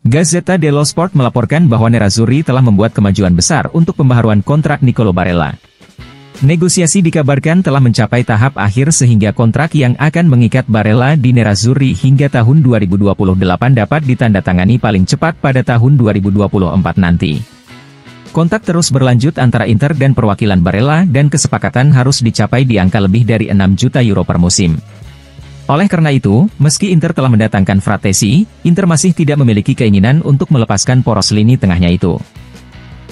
Gazzetta dello Sport melaporkan bahwa Nerazzurri telah membuat kemajuan besar untuk pembaharuan kontrak Nicolo Barella. Negosiasi dikabarkan telah mencapai tahap akhir sehingga kontrak yang akan mengikat Barella di Nerazzurri hingga tahun 2028 dapat ditandatangani paling cepat pada tahun 2024 nanti. Kontak terus berlanjut antara Inter dan perwakilan Barella dan kesepakatan harus dicapai di angka lebih dari 6 juta euro per musim. Oleh karena itu, meski Inter telah mendatangkan Frattesi, Inter masih tidak memiliki keinginan untuk melepaskan poros lini tengahnya itu.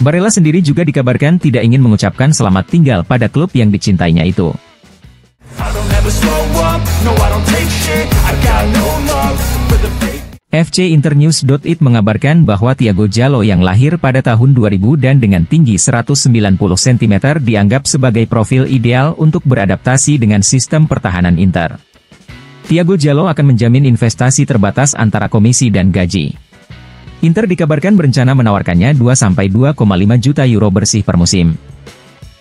Barella sendiri juga dikabarkan tidak ingin mengucapkan selamat tinggal pada klub yang dicintainya itu. FCinternews.it mengabarkan bahwa Thiago Jallo yang lahir pada tahun 2000 dan dengan tinggi 190 cm dianggap sebagai profil ideal untuk beradaptasi dengan sistem pertahanan Inter. Thiago Jallo akan menjamin investasi terbatas antara komisi dan gaji. Inter dikabarkan berencana menawarkannya 2-2,5 juta euro bersih per musim.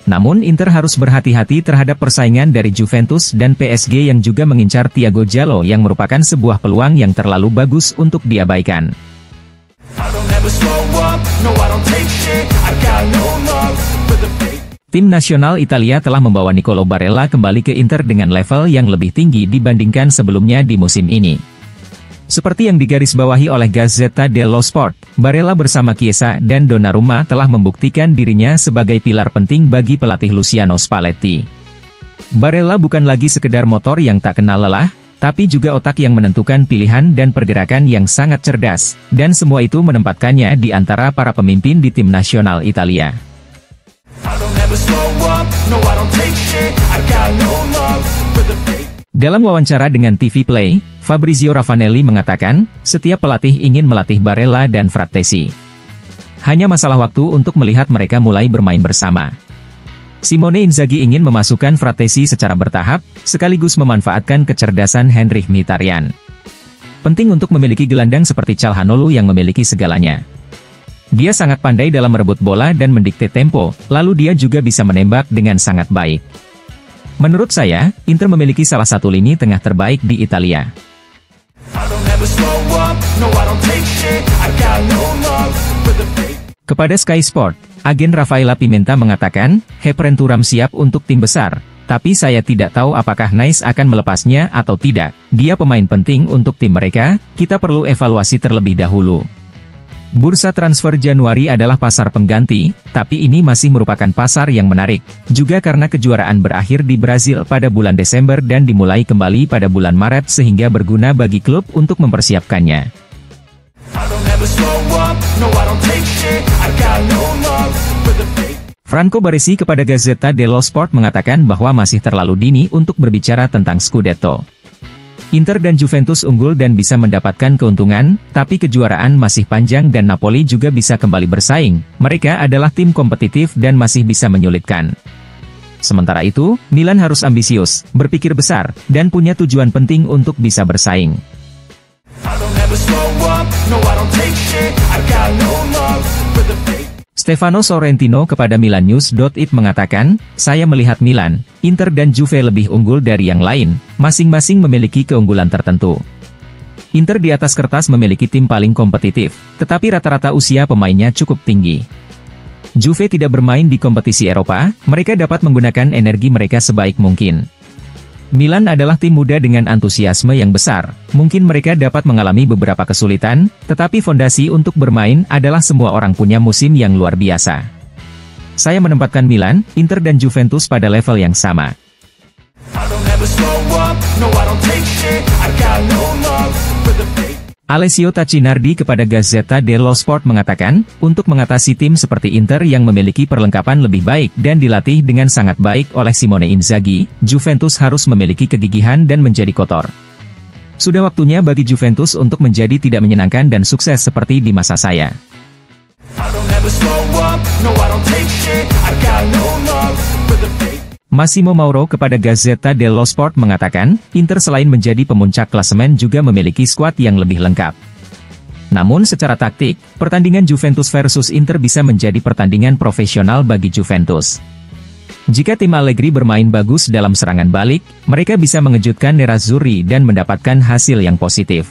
Namun Inter harus berhati-hati terhadap persaingan dari Juventus dan PSG yang juga mengincar Thiago Jallo yang merupakan sebuah peluang yang terlalu bagus untuk diabaikan. Tim nasional Italia telah membawa Nicolo Barella kembali ke Inter dengan level yang lebih tinggi dibandingkan sebelumnya di musim ini. Seperti yang digarisbawahi oleh Gazzetta dello Sport, Barella bersama Chiesa dan Donnarumma telah membuktikan dirinya sebagai pilar penting bagi pelatih Luciano Spalletti. Barella bukan lagi sekedar motor yang tak kenal lelah, tapi juga otak yang menentukan pilihan dan pergerakan yang sangat cerdas, dan semua itu menempatkannya di antara para pemimpin di tim nasional Italia. Dalam wawancara dengan TV Play, Fabrizio Ravanelli mengatakan, setiap pelatih ingin melatih Barella dan Frattesi. Hanya masalah waktu untuk melihat mereka mulai bermain bersama. Simone Inzaghi ingin memasukkan Frattesi secara bertahap, sekaligus memanfaatkan kecerdasan Henrikh Mkhitaryan. Penting untuk memiliki gelandang seperti Calhanoglu yang memiliki segalanya. Dia sangat pandai dalam merebut bola dan mendikte tempo, lalu dia juga bisa menembak dengan sangat baik. Menurut saya, Inter memiliki salah satu lini tengah terbaik di Italia. Kepada Sky Sport, agen Rafaela Pimenta mengatakan, Heprem Thuram siap untuk tim besar, tapi saya tidak tahu apakah Nice akan melepasnya atau tidak. Dia pemain penting untuk tim mereka, kita perlu evaluasi terlebih dahulu. Bursa transfer Januari adalah pasar pengganti, tapi ini masih merupakan pasar yang menarik, juga karena kejuaraan berakhir di Brazil pada bulan Desember dan dimulai kembali pada bulan Maret sehingga berguna bagi klub untuk mempersiapkannya. Franco Baresi kepada Gazzetta dello Sport mengatakan bahwa masih terlalu dini untuk berbicara tentang Scudetto. Inter dan Juventus unggul dan bisa mendapatkan keuntungan, tapi kejuaraan masih panjang dan Napoli juga bisa kembali bersaing. Mereka adalah tim kompetitif dan masih bisa menyulitkan. Sementara itu, Milan harus ambisius, berpikir besar, dan punya tujuan penting untuk bisa bersaing. Stefano Sorrentino kepada Milannews.it mengatakan, saya melihat Milan, Inter dan Juve lebih unggul dari yang lain, masing-masing memiliki keunggulan tertentu. Inter di atas kertas memiliki tim paling kompetitif, tetapi rata-rata usia pemainnya cukup tinggi. Juve tidak bermain di kompetisi Eropa, mereka dapat menggunakan energi mereka sebaik mungkin. Milan adalah tim muda dengan antusiasme yang besar, mungkin mereka dapat mengalami beberapa kesulitan, tetapi fondasi untuk bermain adalah semua orang punya musim yang luar biasa. Saya menempatkan Milan, Inter dan Juventus pada level yang sama. Alessio Tacinardi kepada Gazzetta dello Sport mengatakan, untuk mengatasi tim seperti Inter yang memiliki perlengkapan lebih baik dan dilatih dengan sangat baik oleh Simone Inzaghi, Juventus harus memiliki kegigihan dan menjadi kotor. Sudah waktunya bagi Juventus untuk menjadi tidak menyenangkan dan sukses seperti di masa saya. Massimo Mauro kepada Gazzetta dello Sport mengatakan, Inter selain menjadi pemuncak klasemen juga memiliki skuad yang lebih lengkap. Namun secara taktik, pertandingan Juventus versus Inter bisa menjadi pertandingan profesional bagi Juventus. Jika tim Allegri bermain bagus dalam serangan balik, mereka bisa mengejutkan Nerazzurri dan mendapatkan hasil yang positif.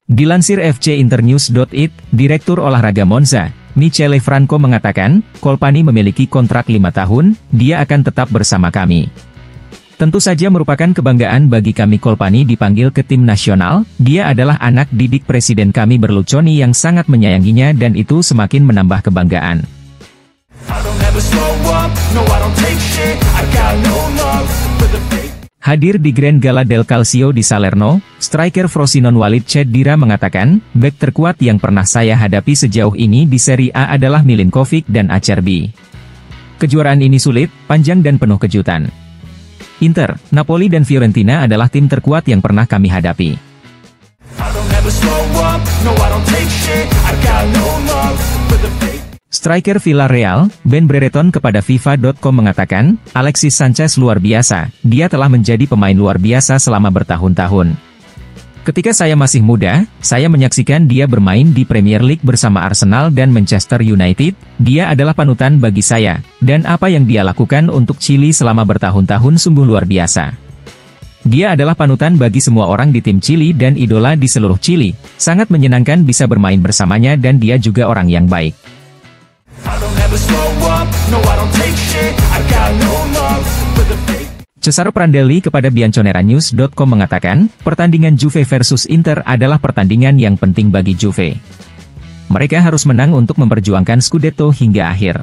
Dilansir fcinternews.it, Direktur Olahraga Monza, Michele Franco mengatakan, Colpani memiliki kontrak 5 tahun, dia akan tetap bersama kami. Tentu saja merupakan kebanggaan bagi kami Colpani dipanggil ke tim nasional, dia adalah anak didik Presiden kami Berlusconi yang sangat menyayanginya dan itu semakin menambah kebanggaan. Hadir di Grand Gala del Calcio di Salerno, striker Frosinone Walid Chedira mengatakan, bek terkuat yang pernah saya hadapi sejauh ini di Serie A adalah Milinkovic dan Acerbi. Kejuaraan ini sulit, panjang dan penuh kejutan. Inter, Napoli dan Fiorentina adalah tim terkuat yang pernah kami hadapi. Striker Villarreal, Ben Brereton kepada FIFA.com mengatakan, Alexis Sanchez luar biasa, dia telah menjadi pemain luar biasa selama bertahun-tahun. Ketika saya masih muda, saya menyaksikan dia bermain di Premier League bersama Arsenal dan Manchester United, dia adalah panutan bagi saya, dan apa yang dia lakukan untuk Chili selama bertahun-tahun sungguh luar biasa. Dia adalah panutan bagi semua orang di tim Chili dan idola di seluruh Chili, sangat menyenangkan bisa bermain bersamanya dan dia juga orang yang baik. Cesaro Prandelli kepada Bianconeranews.com mengatakan, pertandingan Juve versus Inter adalah pertandingan yang penting bagi Juve. Mereka harus menang untuk memperjuangkan Scudetto hingga akhir.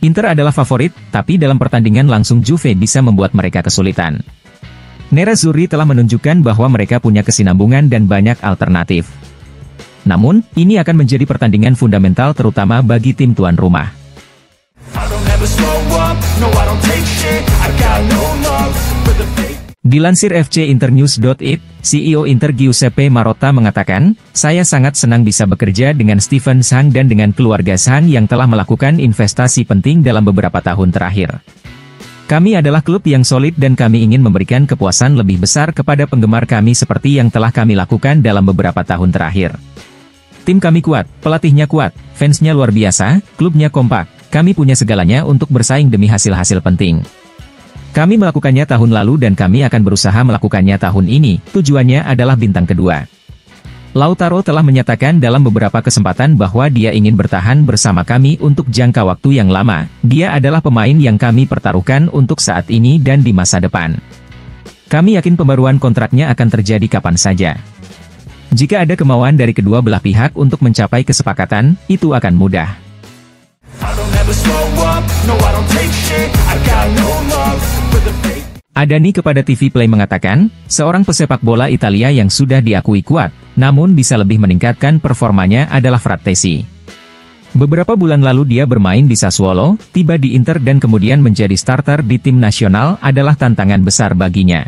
Inter adalah favorit, tapi dalam pertandingan langsung Juve bisa membuat mereka kesulitan. Nerazzurri telah menunjukkan bahwa mereka punya kesinambungan dan banyak alternatif. Namun, ini akan menjadi pertandingan fundamental terutama bagi tim tuan rumah. Dilansir fcinternews.it, CEO Inter Giuseppe Marotta mengatakan, saya sangat senang bisa bekerja dengan Steven Sang dan dengan keluarga Sang yang telah melakukan investasi penting dalam beberapa tahun terakhir. Kami adalah klub yang solid dan kami ingin memberikan kepuasan lebih besar kepada penggemar kami seperti yang telah kami lakukan dalam beberapa tahun terakhir. Tim kami kuat, pelatihnya kuat, fansnya luar biasa, klubnya kompak, kami punya segalanya untuk bersaing demi hasil-hasil penting. Kami melakukannya tahun lalu dan kami akan berusaha melakukannya tahun ini, tujuannya adalah bintang kedua. Lautaro telah menyatakan dalam beberapa kesempatan bahwa dia ingin bertahan bersama kami untuk jangka waktu yang lama, dia adalah pemain yang kami pertaruhkan untuk saat ini dan di masa depan. Kami yakin pembaruan kontraknya akan terjadi kapan saja. Jika ada kemauan dari kedua belah pihak untuk mencapai kesepakatan, itu akan mudah. Adani kepada TV Play mengatakan, seorang pesepak bola Italia yang sudah diakui kuat, namun bisa lebih meningkatkan performanya adalah Frattesi. Beberapa bulan lalu dia bermain di Sassuolo, tiba di Inter dan kemudian menjadi starter di tim nasional adalah tantangan besar baginya.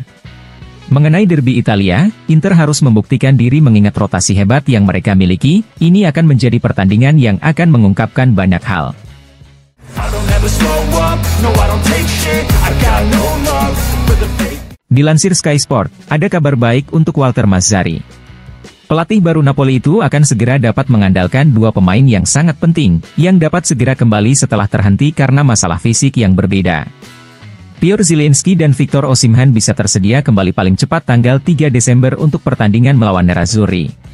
Mengenai derby Italia, Inter harus membuktikan diri mengingat rotasi hebat yang mereka miliki, ini akan menjadi pertandingan yang akan mengungkapkan banyak hal. Dilansir Sky Sport, ada kabar baik untuk Walter Mazzarri. Pelatih baru Napoli itu akan segera dapat mengandalkan dua pemain yang sangat penting, yang dapat segera kembali setelah terhenti karena masalah fisik yang berbeda. Piotr Zielinski dan Victor Osimhen bisa tersedia kembali paling cepat tanggal 3 Desember untuk pertandingan melawan Nerazzurri.